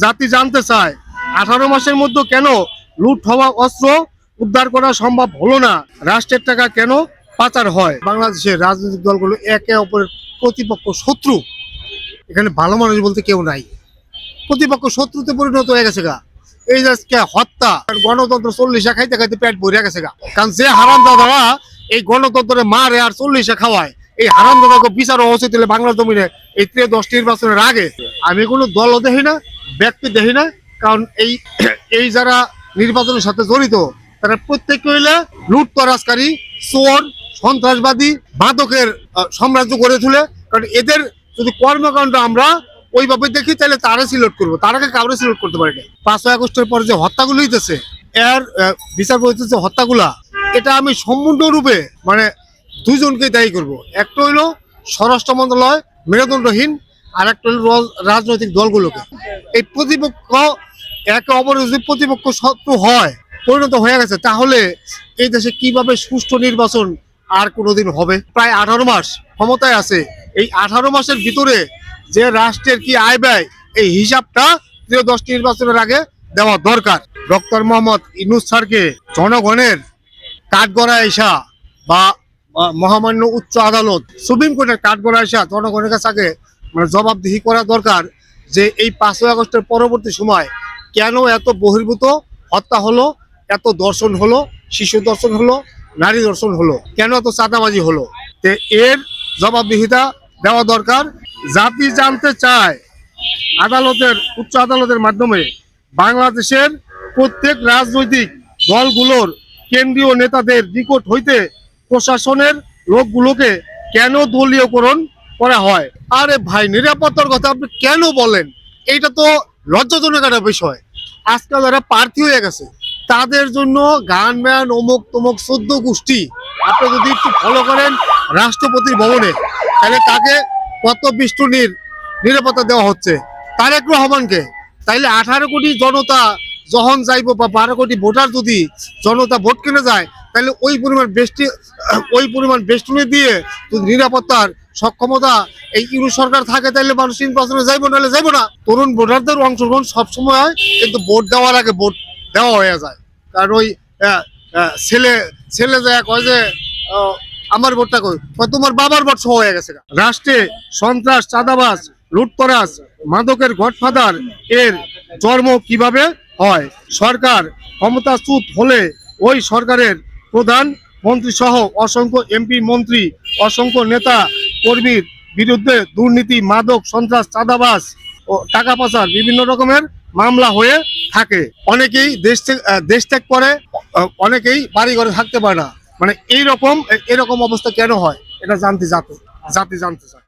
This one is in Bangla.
জাতি জানতে চায় 18 মাসের মধ্যে কেন লুট হওয়া অস্ত্র উদ্ধার করা সম্ভব হলো না, রাষ্ট্রের টাকা কেন পাচার হয়। বাংলাদেশের রাজনৈতিক দলগুলো একে অপরের প্রতিপক্ষ, শত্রু। এখানে ভালো মানুষ বলতে কেউ নাই, প্রতিপক্ষ শত্রুতে পরিণত হয়ে গেছে গা। এই যে হত্যা, গণতন্ত্র 40 খাইতে খাইতে পেট ভরে গেছে গা। কারণ যে হারামজাদারা এই গণতন্ত্রে মারে আর 40 খাওয়ায়, এই হারামজাদাকে বিচার উচিত হলে বাংলা জমিনে এই 13 নির্বাচনের আগে। আমি কোনো দলও দেখি না, ব্যক্তি দেখি না, কারণ এই যারা নির্বাচনের সাথে জড়িত তারা প্রত্যেকে হইলে লুটতরাজকারী, চোর, সন্ত্রাসবাদী, মাদকের সাম্রাজ্য গড়ে তুলে। কারণ এদের যদি কর্মকাণ্ড আমরা ওইভাবে দেখি তাহলে তারা সিলেক্ট করবো, তারাকে কাউরে সিলেক্ট করতে পারি না। 5ই আগস্টের পরে যে হত্যাগুলো হইতেছে, এর বিচার করতেছে হত্যাগুলা, এটা আমি সম্পূর্ণরূপে মানে দুইজনকে দায়ী করব। একটা হইলো স্বরাষ্ট্র মন্ত্রণালয় মেরুদণ্ডহীন, আর একটা হইল রাজনৈতিক দলগুলোকে। এই প্রতিপক্ষ একে অপরের যদি প্রতিপক্ষ শত্রু হয়, পরিণত হয়ে গেছে, তাহলে এই দেশে কিভাবে সুষ্ঠু নির্বাচন আর কোনোদিন হবে? প্রায় 18 মাস ক্ষমতায় আছে, এই 18 মাসের ভিতরে যে রাষ্ট্রের কি আয় ব্যয়, এই হিসাবটা 13 নির্বাচনের আগে দেওয়া দরকার। ডক্টর মোহাম্মদ ইউনূস স্যারকে জনগণের কাঠগড়ায় আইসা বা মহামান্য উচ্চ আদালত, সুপ্রিম কোর্টের কাঠগড়ায় আইসা জনগণের কাছে আগে মানে জবাবদিহি করা দরকার যে এই 5ই আগস্টের পরবর্তী সময় কেন এত বহির্ভূত হত্যা হলো, এত দর্শন হলো, শিশু দর্শন হলো, নারী দর্শন হলো, কেন এত চাঁদাবাজি হলো। এর জবাবদিহিতা দেওয়া দরকার। জাতি জানতে চায় উচ্চ আদালতের মাধ্যমে বাংলাদেশের প্রত্যেক রাজনৈতিক দলগুলোর কেন্দ্রীয় নেতাদের নিকট হইতে প্রশাসনের লোকগুলোকে কেন দলীয়করণ করা হয়। আরে ভাই, নিরাপত্তার কথা আপনি কেন বলেন? এইটা তো লজ্জাজনক একটা বিষয়। আজকাল যারা প্রার্থী হয়ে গেছে তাদের জন্য গানম্যান, অমুক তমুক 14 গোষ্ঠী। আপনি যদি একটু ফলো করেন রাষ্ট্রপতির ভবনে, তাহলে তাকে কত বিষ্টনীর নিরাপত্তা দেওয়া হচ্ছে, তারেক রহমানকে। তাইলে 18 কোটি জনতা যখন যাইব বা 12 কোটি ভোটার যদি জনতা ভোট কিনে যায়, তাহলে ওই পরিমাণ বেষ্টনী দিয়ে যদি নিরাপত্তার সক্ষমতা এই ইউনূস সরকার থাকে, তাহলে মানুষ নির্বাচনে যাইব, নাহলে যাইব না। তরুণ ভোটারদের অংশগ্রহণ সবসময় হয়, কিন্তু ভোট দেওয়ার আগে ভোট দেওয়া হয়ে যায়। কারণ ওই ছেলে যায় কয় যে আমার ভোটটা কই, তোমার বাবার ভোট সহ হয়ে গেছে। রাষ্ট্রে সন্ত্রাস, চাঁদাবাজ, লুটতরাজ, মাদকের গডফাদার এর জন্ম কিভাবে হয়? সরকার ক্ষমতাচ্যুত হলে ওই সরকারের প্রধান মন্ত্রী সহ অসংখ্য এমপি, মন্ত্রী, অসংখ্য নেতা কর্মীর বিরুদ্ধে দুর্নীতি, মাদক, সন্ত্রাস, চাঁদাবাজ ও টাকা পাচার বিভিন্ন রকমের মামলা হয়ে থাকে। অনেকেই দেশ ত্যাগ করে, অনেকেই বাড়ি ঘরে থাকতে পারে না। মানে এরকম অবস্থা কেন হয়, এটা জাতি জানতে চায়।